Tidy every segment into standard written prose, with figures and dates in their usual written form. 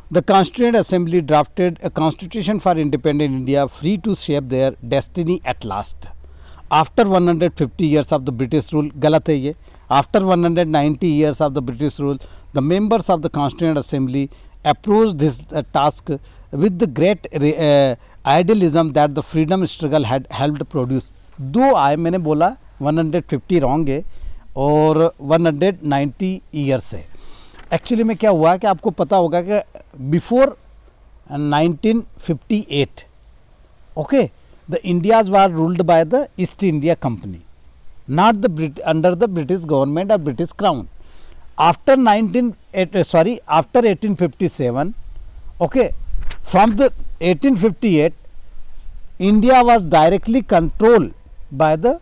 The Constituent Assembly drafted a constitution for independent India, free to shape their destiny at last. After 150 years of the British rule, गलत है ये. After 190 years of the British rule, the members of the Constituent Assembly approached this task with the great idealism that the freedom struggle had helped produce. दो आए, मैंने बोला 150 wrong है और 190 years है. एक्चुअली में क्या हुआ कि आपको पता होगा कि before 1958 okay the India's were ruled by the East India Company, not the under the British government और British crown. After 1857 okay from the 1858 India was directly control by the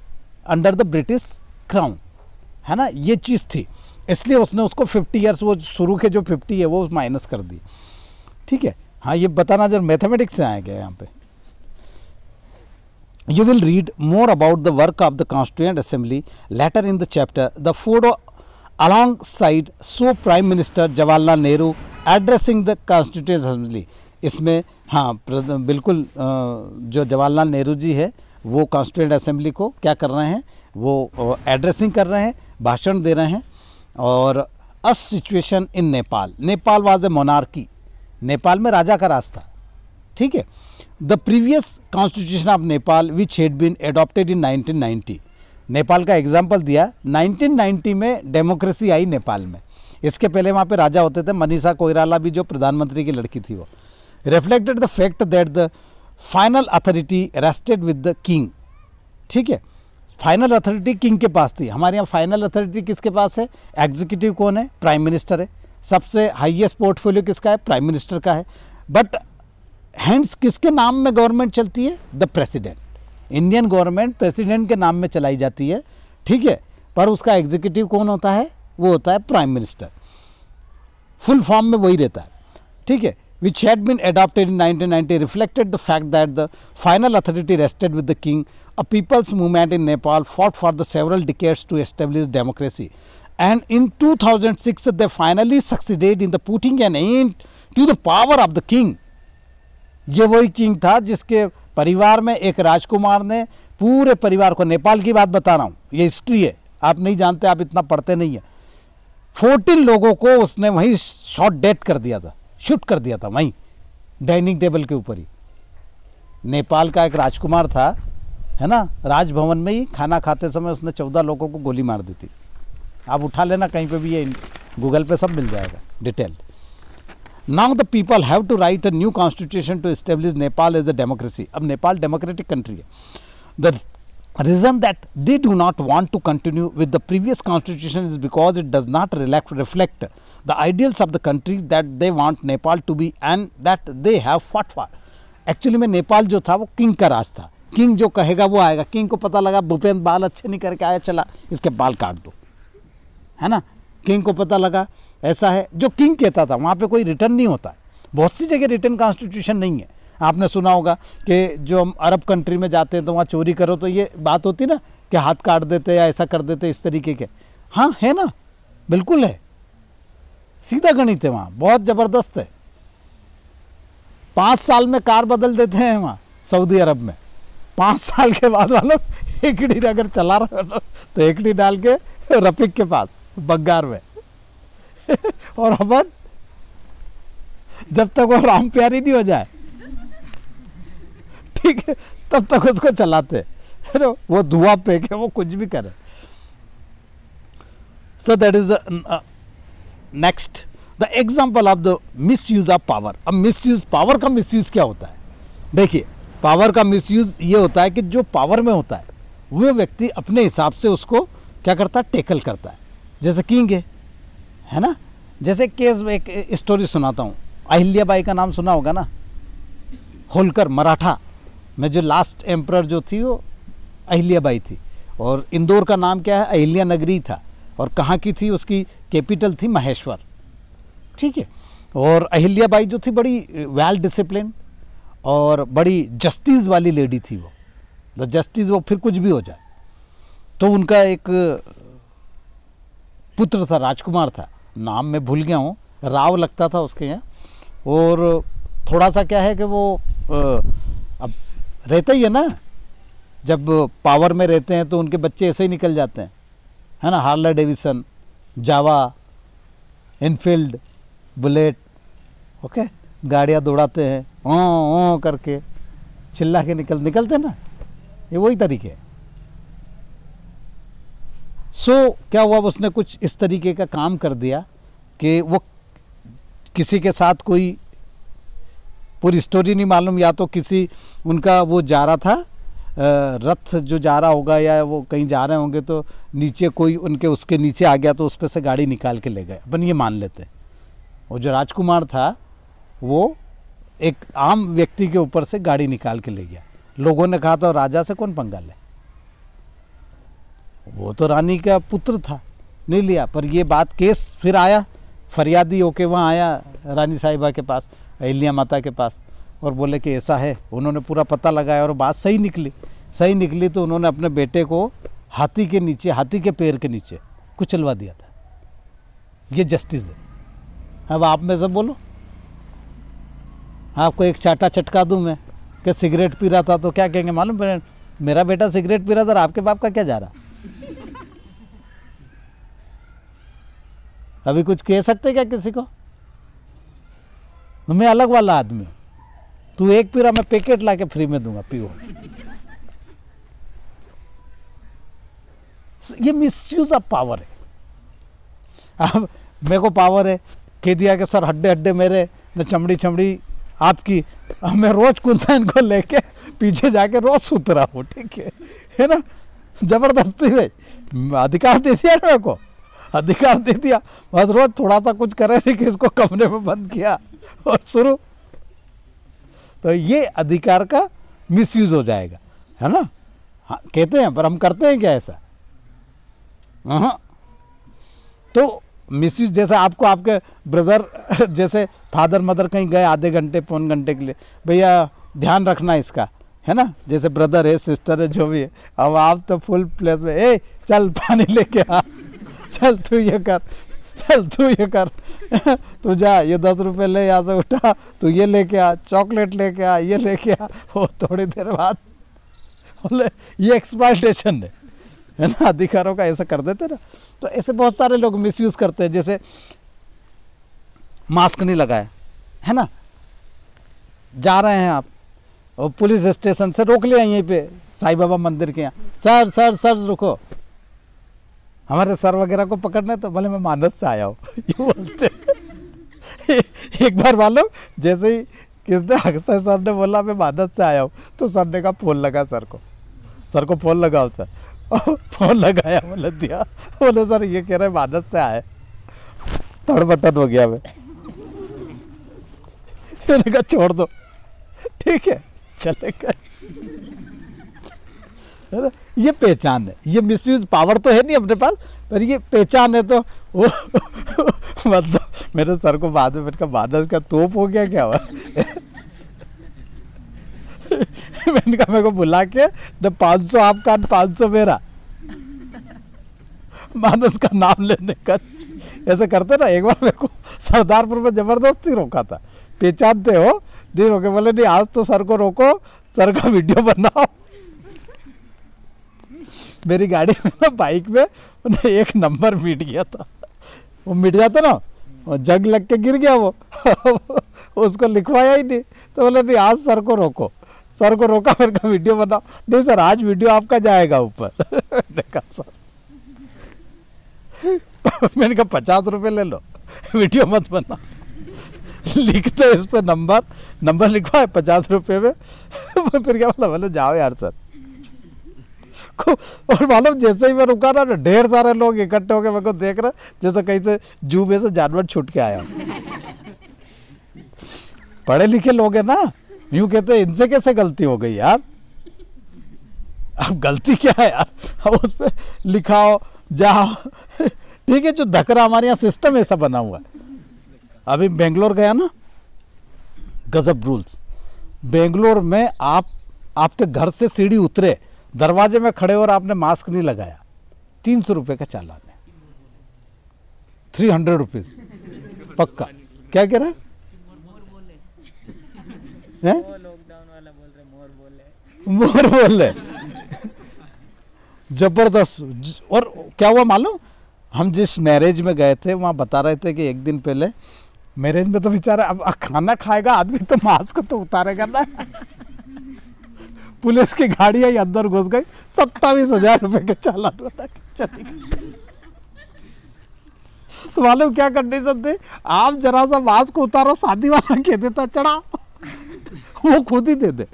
under the British crown, है ना. ये चीज़ थी, इसलिए उसने उसको 50 years, वो शुरू के जो 50 है वो माइनस कर दी. ठीक है. हाँ, ये बताना जब मैथमेटिक्स से आएगा यहाँ पे. You will read more about the work of the Constituent Assembly later in the chapter. The photo alongside show Prime Minister Jawaharlal Nehru addressing the Constituent Assembly. इसमें हाँ बिल्कुल जो जवाहरलाल नेहरू जी है वो कॉन्स्टिट्यूएंट असेंबली को क्या कर रहे हैं, वो एड्रेसिंग कर रहे हैं, भाषण दे रहे हैं. और uh situation in Nepal, Nepal was a monarchy, Nepal में राजा का राज था. ठीक है. The previous constitution of Nepal which had been adopted in 1990, Nepal का एग्जाम्पल दिया. 1990 में डेमोक्रेसी आई नेपाल में. इसके पहले वहाँ पे राजा होते थे. मनीषा कोइराला भी जो प्रधानमंत्री की लड़की थी वो. Reflected the fact that the final authority rested with the king. ठीक है. फाइनल अथॉरिटी किंग के पास थी. हमारे यहाँ फाइनल अथॉरिटी किसके पास है? एग्जीक्यूटिव कौन है? प्राइम मिनिस्टर है. सबसे हाईएस्ट पोर्टफोलियो किसका है? प्राइम मिनिस्टर का है. बट हैंड्स किसके नाम में गवर्नमेंट चलती है? The president. Indian government president के नाम में चलाई जाती है. ठीक है. पर उसका एग्जीक्यूटिव कौन होता है? वो होता है प्राइम मिनिस्टर. फुल फॉर्म में वही रहता है. ठीक है. which had been adopted in 1990 reflected the fact that the final authority rested with the king. A people's movement in Nepal fought for the several decades to establish democracy, and in 2006 they finally succeeded in the putting an end to the power of the king. ये वही king था जिसके परिवार में एक राजकुमार ने पूरे परिवार को, नेपाल की बात बता रहा हूँ, ये हिस्ट्री है, आप नहीं जानते, आप इतना पढ़ते नहीं है. 14 लोगों को उसने वहीं शॉट डेड कर दिया था, शूट कर दिया था वहीं डाइनिंग टेबल के ऊपर ही. नेपाल का एक राजकुमार था, है ना, राजभवन में ही खाना खाते समय उसने 14 लोगों को गोली मार दी थी. आप उठा लेना कहीं पे भी, ये गूगल पे सब मिल जाएगा detail. Now the people have to write a new constitution to establish Nepal as a democracy. अब नेपाल डेमोक्रेटिक कंट्री है. The reason that they do not want to continue with the previous constitution is because it does not reflect the ideals of the country that they want Nepal to be and that they have fought for. Actually में नेपाल जो था वो king का राज था. King जो कहेगा वो आएगा. किंग को पता लगा भूपेंद्र बाल अच्छे नहीं करके आया, चला इसके बाल काट दो, है ना. किंग को पता लगा ऐसा है, जो किंग कहता था वहाँ पे कोई रिटर्न नहीं होता है. बहुत सी जगह रिटर्न कॉन्स्टिट्यूशन नहीं है. आपने सुना होगा कि जो हम अरब कंट्री में जाते हैं तो वहाँ चोरी करो तो ये बात होती ना कि हाथ काट देते या ऐसा कर देते, इस तरीके के. हाँ है ना, बिल्कुल है, सीधा गणित है वहाँ, बहुत ज़बरदस्त है. 5 साल में कार बदल देते हैं वहाँ सऊदी अरब में. 5 साल के बाद वालों एकड़ी अगर चला रहा हो तो एकड़ी डाल के रफीक के पास बंगार में और अपन जब तक वो राम प्यारी नहीं हो जाए, ठीक है, तब तक उसको चलाते हैं. वो धुआं फेंके, वो कुछ भी करे. So that is next the example of the miss use of power. अब मिस यूज, पावर का मिस यूज क्या होता है? देखिए, पावर का मिस यूज ये होता है कि जो पावर में होता है वो व्यक्ति अपने हिसाब से उसको क्या करता है? टेकल करता है. जैसे किंग है ना. जैसे केस में एक स्टोरी सुनाता हूँ. अहिल्याबाई का नाम सुना होगा ना. होलकर मराठा में जो लास्ट एम्परर जो थी वो अहिल्याबाई थी. और इंदौर का नाम क्या है? अहिल्या नगरी था. और कहाँ की थी? उसकी कैपिटल थी महेश्वर. ठीक है. और अहिल्याबाई जो थी बड़ी वेल डिसिप्लिन और बड़ी जस्टिस वाली लेडी थी. वो द जस्टिस, वो फिर कुछ भी हो जाए. तो उनका एक पुत्र था, राजकुमार था, नाम मैं भूल गया हूँ, राव लगता था उसके यहाँ. और थोड़ा सा क्या है कि वो अब रहता ही है ना, जब पावर में रहते हैं तो उनके बच्चे ऐसे ही निकल जाते हैं, है ना। हार्ले डेविसन, जावा, इनफील्ड, बुलेट, ओके, गाड़ियाँ दौड़ाते हैं ओ करके चिल्ला के निकलते ना, ये वही तरीके है। सो क्या हुआ, उसने कुछ इस तरीके का काम कर दिया कि वो किसी के साथ, कोई पूरी स्टोरी नहीं मालूम, या तो किसी उनका वो जा रहा था रथ जो जा रहा होगा, या वो कहीं जा रहे होंगे तो नीचे कोई उनके उसके नीचे आ गया तो उस पर से गाड़ी निकाल के ले गए, अपन ये मान लेते हैं। और जो राजकुमार था वो एक आम व्यक्ति के ऊपर से गाड़ी निकाल के ले गया। लोगों ने कहा था राजा से कौन पंगा ले, वो तो रानी का पुत्र था, नहीं लिया। पर ये बात केस फिर आया, फरियादी होके वहाँ आया रानी साहिबा के पास, अहिल्या माता के पास, और बोले कि ऐसा है। उन्होंने पूरा पता लगाया और बात सही निकली तो उन्होंने अपने बेटे को हाथी के नीचे, हाथी के पैर के नीचे कुचलवा दिया था। ये जस्टिस है। अब आप में से बोलो, आपको एक चाटा चटका दूं मैं कि सिगरेट पी रहा था तो क्या कहेंगे मालूम, मेरा बेटा सिगरेट पी रहा था, आपके बाप का क्या जा रहा। अभी कुछ कह सकते क्या किसी को? मैं अलग वाला आदमी, तू एक पी रहा, मैं पैकेट ला के फ्री में दूंगा, पियो। ये मिसयूज ऑफ पावर है। अब मेरे को पावर है, कह दिया कि सर हड्डे हड्डे मेरे न चमड़ी आपकी, अब मैं रोज कुंता इनको लेके पीछे जाके रोज सुत रहा हूँ, ठीक है ना। जबरदस्ती में अधिकार दे दिया ना मेरे को, अधिकार दे दिया, बस रोज थोड़ा सा कुछ करे नहीं कि इसको कमरे में बंद किया और शुरू। तो ये अधिकार का मिसयूज हो जाएगा, है ना। हाँ कहते हैं, पर हम करते हैं क्या ऐसा? हाँ, तो मिसयूज, जैसे आपको आपके ब्रदर जैसे फादर मदर कहीं गए आधे घंटे पौन घंटे के लिए, भैया ध्यान रखना इसका, है ना। जैसे ब्रदर है, सिस्टर है, जो भी है, अब आप तो फुल प्लेस में, ए चल पानी लेके आ, चल तू ये कर, चल तू ये कर, तू जा ये 10 रुपये ले, यहाँ से उठा, तू ये लेके आ, चॉकलेट लेके आ, ये लेके आ। वो थोड़ी देर बाद बोले ये एक्सप्लॉयटेशन है ना, अधिकारों का ऐसा कर देते ना। तो ऐसे बहुत सारे लोग मिसयूज करते हैं। जैसे मास्क नहीं लगाया, है ना, जा रहे हैं आप और पुलिस स्टेशन से रोक लिया यहीं पे साईं बाबा मंदिर के यहाँ, सर रुको, हमारे सर वगैरह को पकड़ना है, तो भले मैं मानस से आया हूँ, ये बोलते। एक बार मालूम, जैसे ही किसने अक्षय सर ने बोला मैं मानस से आया हूँ, तो सर ने कहा फोन लगा सर को फोन लगाओ सर। फोन लगाया, बोले दिया, बोले सर ये कह रहे मानस से आए, थर्ड बटन हो गया। मैंने कहा छोड़ दो, ठीक है चलेगा। ये पहचान है, ये मिसयूज पावर तो है नहीं अपने पास, पर ये पहचान है। तो वो मतलब मेरे सर को बाद में मैंने कहा मानस का तोप हो गया क्या हुआ। मैंने कहा मेरे को बुला के न 500 आपका 500 मेरा, मानस का नाम लेने का ऐसे करते ना। एक बार मेरे को सरदारपुर में जबरदस्ती रोका था, पहचानते हो नहीं, रोके, बोले नहीं आज तो सर को रोको, सर का वीडियो बनाओ। मेरी गाड़ी में ना, बाइक में उन्हें एक नंबर मिट गया था, वो मिट जाता ना, और जग लग के गिर गया वो। उसको लिखवाया ही नहीं, तो बोले नहीं आज सर को रोको, सर को रोका, मेरे का वीडियो बनाओ। नहीं सर आज वीडियो आपका जाएगा ऊपर। मैंने कहा सर, मैंने कहा 50 रुपये ले लो, वीडियो मत बना। लिखते इस पे नंबर लिखवा है 50 रुपये में। फिर क्या बोला जाओ यार सर। और मालूम जैसे ही मैं रुका ना, ढेर सारे लोग इकट्ठे होकर मेरे को देख रहे, जैसे कहीं से जू में से जानवर छूट के आया। पढ़े लिखे लोग हैं ना, यूं कहते हैं इनसे कैसे गलती हो गई यार। अब गलती क्या है यार, अब उस पर लिखाओ जाओ, ठीक है। जो धकरा हमारे यहाँ सिस्टम ऐसा बना हुआ है। अभी बेंगलोर गया ना, गजब रूल्स। बेंगलोर में आपके घर से सीढ़ी उतरे, दरवाजे में खड़े और आपने मास्क नहीं लगाया, 300 रुपये का चालान है, 300 रुपीज पक्का। क्या कह रहा है? हैं? वो लॉकडाउन वाला बोल रहे, मोर बोल रहे जबरदस्त। और क्या हुआ मालूम, हम जिस मैरिज में गए थे वहाँ बता रहे थे कि एक दिन पहले मैरिज में तो बेचारा अब खाना खाएगा आदमी तो मास्क तो उतारेगा ना। पुलिस की गाड़ी आई, अंदर घुस गई, 27,000 रुपए के चालान बना के चली गई। तो मालूम क्या कंडीशन थी, आप जरा सा मास्क उतारो, शादी वाला कह देता चढ़ा, वो खुद ही दे दे।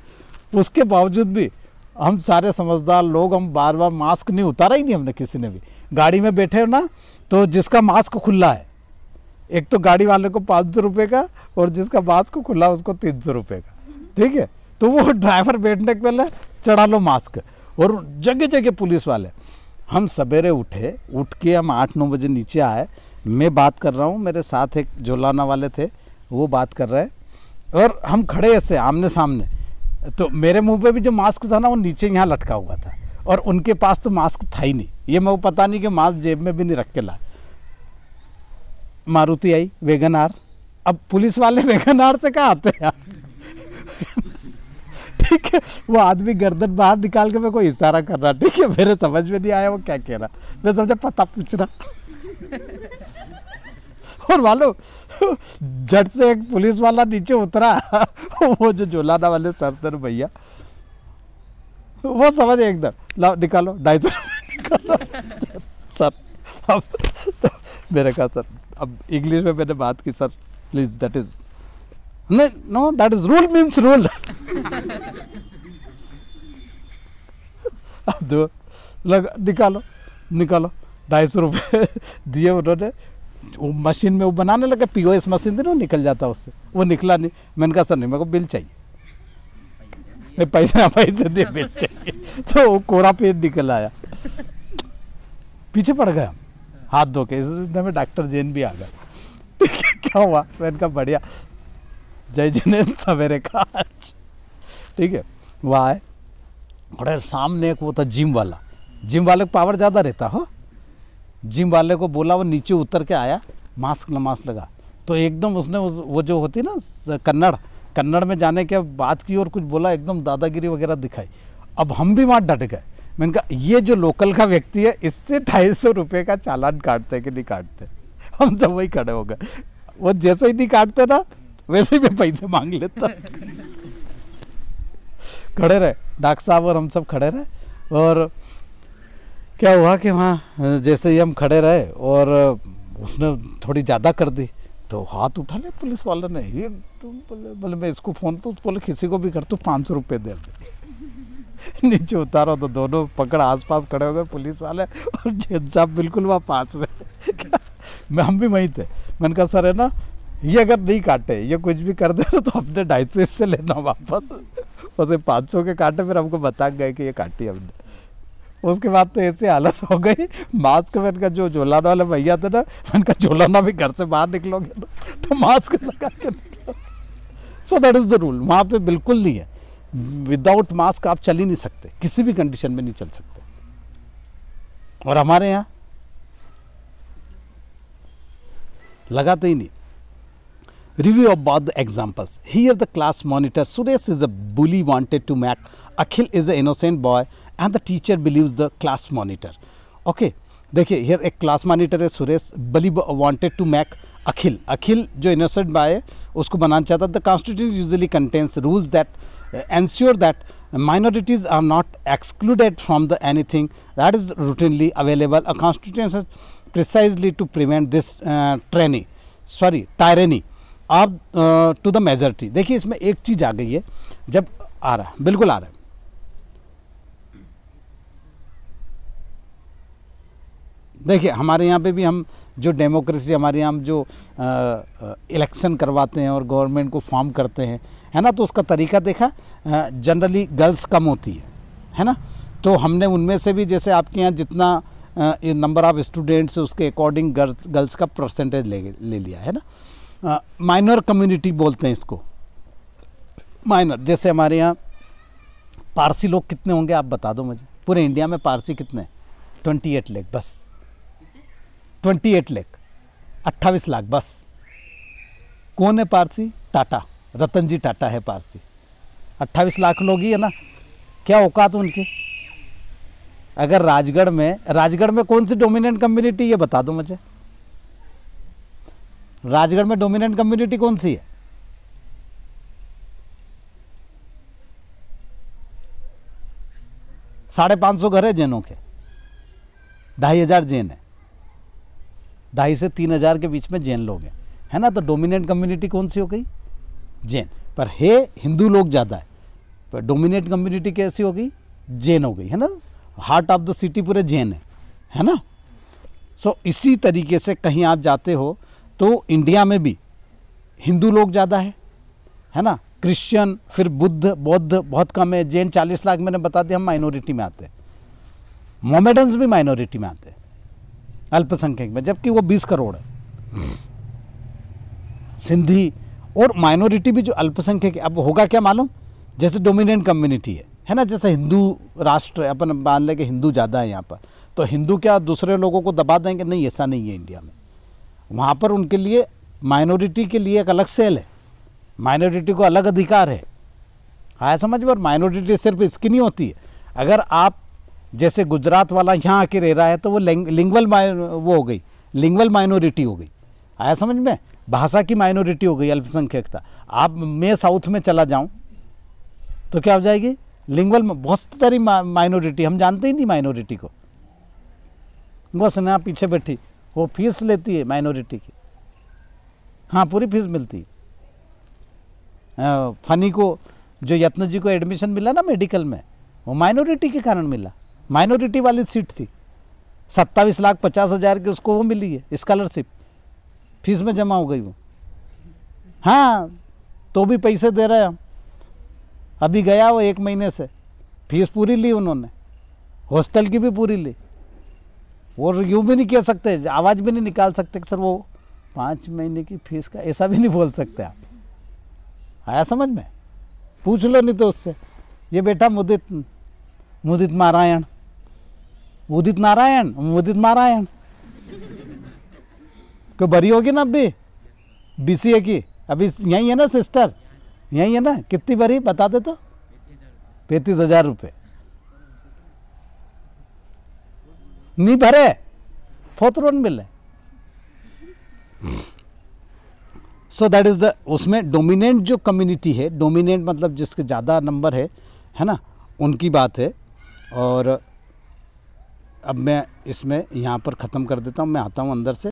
उसके बावजूद भी हम सारे समझदार लोग, हम बार बार मास्क नहीं उतारा ही नहीं हमने किसी ने भी। गाड़ी में बैठे हो ना, तो जिसका मास्क खुला है, एक तो गाड़ी वाले को 500 रुपये का, और जिसका मास्क खुला उसको 300 रुपये का, ठीक है। तो वो ड्राइवर बैठने के पहले चढ़ा लो मास्क, और जगह जगह पुलिस वाले। हम सवेरे उठे, उठ के हम 8-9 बजे नीचे आए, मैं बात कर रहा हूँ, मेरे साथ एक जोलाना वाले थे वो बात कर रहे हैं, और हम खड़े ऐसे आमने सामने। तो मेरे मुंह पे भी जो मास्क था ना वो नीचे यहाँ लटका हुआ था, और उनके पास तो मास्क था ही नहीं। ये मैं वो पता नहीं कि मास्क जेब में भी नहीं रख के लाए। मारुति आई वैगन आर, अब पुलिस वाले वैगन आर से कहाँ आते हैं यार। ठीक है, वो आदमी गर्दन बाहर निकाल के मेरे को इशारा कर रहा, ठीक है, मेरे समझ में नहीं आया वो क्या कह रहा, मैं समझा पता पूछ रहा। और मालूम झट से एक पुलिस वाला नीचे उतरा, वो जो जोलाना वाले सरदार भैया, वो समझ एकदम, लाओ निकालो 250 रुपये निकालो। सर अब तो मेरे कहा सर, अब इंग्लिश में मैंने बात की, sir please that is know that is rule means rule. दो लगा, निकालो 250 रुपये दिए उन्होंने। वो मशीन में वो बनाने लगे, POS मशीन थी ना, वो निकल जाता उससे, वो निकला नहीं। मैंने कहा सर नहीं, मेरे को बिल चाहिए, मैं पैसे दे, बिल चाहिए। तो वो कोरा पेज निकल आया, पीछे पड़ गया हाथ धो के, इसमें डॉक्टर जैन भी आ गया। क्या हुआ, मैंने कहा बढ़िया, जय जिनेन्द्र सवेरे का आज, ठीक है। वो आए, और सामने एक वो था जिम वाले को पावर ज़्यादा रहता हो, जिम वाले को बोला, वो नीचे उतर के आया, मास्क लगा, तो एकदम उसने वो जो होती ना कन्नड़ में जाने के बात की और कुछ बोला, एकदम दादागिरी वगैरह दिखाई। अब हम भी वहाँ डट गए। मैंने कहा ये जो लोकल का व्यक्ति है, इससे 250 रुपये का चालान काटते कि नहीं काटते। हम तो वही खड़े हो गए, वो जैसे ही नहीं काटते ना वैसे ही मैं पैसे मांग लेता। खड़े रहे डॉक्टर साहब और हम सब खड़े रहे, और क्या हुआ कि वहाँ जैसे ही हम खड़े रहे और उसने थोड़ी ज़्यादा कर दी, तो हाथ उठा ले पुलिस वाले ने, ये बोले मैं इसको फ़ोन, तो बोले किसी को भी कर, तो 500 रुपये दे दे। नीचे उतारो तो दोनों पकड़ आसपास खड़े हो गए पुलिस वाले, और जैन साहब बिल्कुल वहाँ पास में। मैं हम भी वहीं थे। मैंने कहा सर है ना, ये अगर नहीं काटे, ये कुछ भी कर दे तो अपने 250 इससे लेना वापस। उसे 500 के काटे, फिर हमको बता गए कि ये काटी हमने। उसके बाद तो ऐसी हालत हो गई, मास्क मैंने कहा जो जोलाना वाले भैया थे ना, मैंने कहा जोलाना भी घर से बाहर निकलोगे ना तो मास्क लगा के निकलो। So that is the rule. वहाँ पे बिल्कुल नहीं है, विदाउट मास्क आप चल ही नहीं सकते, किसी भी कंडीशन में नहीं चल सकते। और हमारे यहाँ लगाते ही नहीं। Review about the examples. Here the class monitor Suresh is a bully wanted to make Akhil is an innocent boy and the teacher believes the class monitor. Okay, देखिए here एक class monitor है Suresh, bully wanted to make अखिल जो innocent boy है उसको बनाना चाहता। The constitution usually contains rules that ensure that minorities are not excluded from the anything that is routinely available. A constitution is precisely to prevent this tyranny आप to the majority. देखिए इसमें एक चीज़ आ गई है, जब आ रहा है, बिल्कुल आ रहा है। देखिए हमारे यहाँ पे भी हम जो डेमोक्रेसी, हमारे यहाँ हम जो इलेक्शन करवाते हैं और गवर्नमेंट को फॉर्म करते हैं, है ना, तो उसका तरीका देखा, जनरली गर्ल्स कम होती है ना, तो हमने उनमें से भी जैसे आपके यहाँ जितना नंबर ऑफ स्टूडेंट्स उसके अकॉर्डिंग गर्ल्स का परसेंटेज ले लिया है ना। माइनर कम्युनिटी बोलते हैं इसको, माइनर। जैसे हमारे यहाँ पारसी लोग कितने होंगे आप बता दो मुझे, पूरे इंडिया में पारसी कितने? 28 लाख बस, 28 लाख, 28 लाख बस। कौन है पारसी? टाटा, रतन जी टाटा है पारसी। 28 लाख लोग ही है ना, क्या औकात उनकी। अगर राजगढ़ में कौन सी डोमिनेंट कम्युनिटी, ये बता दो मुझे। राजगढ़ में डोमिनेंट कम्युनिटी कौन सी है? 550 घर है जैनों के, 2500 जैन है, 2,500 से 3,000 के बीच में जैन लोग हैं, है ना। तो डोमिनेंट कम्युनिटी कौन सी हो गई? जैन। पर है हिंदू लोग ज़्यादा है, पर डोमिनेंट कम्युनिटी कैसी हो गई? जैन हो गई, है ना। हार्ट ऑफ द सिटी पूरे जैन है ना। सो इसी तरीके से कहीं आप जाते हो तो इंडिया में भी हिंदू लोग ज़्यादा है ना। क्रिश्चियन, फिर बौद्ध बहुत कम है। जैन 40 लाख मैंने बता दिया, हम माइनॉरिटी में आते हैं। मोमेडन्स भी माइनॉरिटी में आते हैं, अल्पसंख्यक में, जबकि वो 20 करोड़ है। सिंधी और माइनॉरिटी भी जो अल्पसंख्यक है। अब होगा क्या मालूम, जैसे डोमिनेंट कम्युनिटी है ना, जैसे हिंदू राष्ट्र अपन मान लें कि हिंदू ज़्यादा है यहाँ पर, तो हिंदू क्या दूसरे लोगों को दबा देंगे? नहीं, ऐसा नहीं है इंडिया में। वहाँ पर उनके लिए माइनॉरिटी के लिए एक अलग सेल है, माइनॉरिटी को अलग अधिकार है। आया समझ में। और माइनॉरिटी सिर्फ इसकी नहीं होती है। अगर आप जैसे गुजरात वाला यहाँ आके रह रहा है तो वो लिंगुअल वो हो गई, लिंगुअल माइनॉरिटी हो गई। आया समझ में। भाषा की माइनॉरिटी हो गई, अल्पसंख्यकता। आप मैं साउथ में चला जाऊँ तो क्या हो जाएगी? लिंगुअल बहुत सारी माइनॉरिटी, हम जानते ही नहीं माइनॉरिटी को। बस ना पीछे बैठी, वो फीस लेती है माइनॉरिटी की, हाँ पूरी फीस मिलती है। फनी को, जो यत्न जी को एडमिशन मिला ना मेडिकल में, वो माइनॉरिटी के कारण मिला। माइनॉरिटी वाली सीट थी, 27,50,000 की उसको वो मिली है स्कॉलरशिप, फीस में जमा हो गई वो। हाँ तो भी पैसे दे रहे हैं हम। अभी गया वो 1 महीने से, फीस पूरी ली उन्होंने, हॉस्टल की भी पूरी ली। और यूँ भी नहीं कह सकते, आवाज़ भी नहीं निकाल सकते कि सर वो 5 महीने की फीस का, ऐसा भी नहीं बोल सकते आप। आया समझ में। पूछ लो नहीं तो उससे, ये बेटा मुदित नारायण, उदित नारायण को बरी होगी ना अभी BCA की, अभी यहीं है ना सिस्टर, यहीं है ना। कितनी भरी बता दे तो? 35,000 रुपये नहीं भरे, फोर्थरोन मिले। सो दैट इज द, उसमें डोमिनेंट जो कम्युनिटी है, डोमिनेंट मतलब जिसके ज़्यादा नंबर है ना, उनकी बात है। और अब मैं इसमें यहाँ पर ख़त्म कर देता हूँ, मैं आता हूँ अंदर से।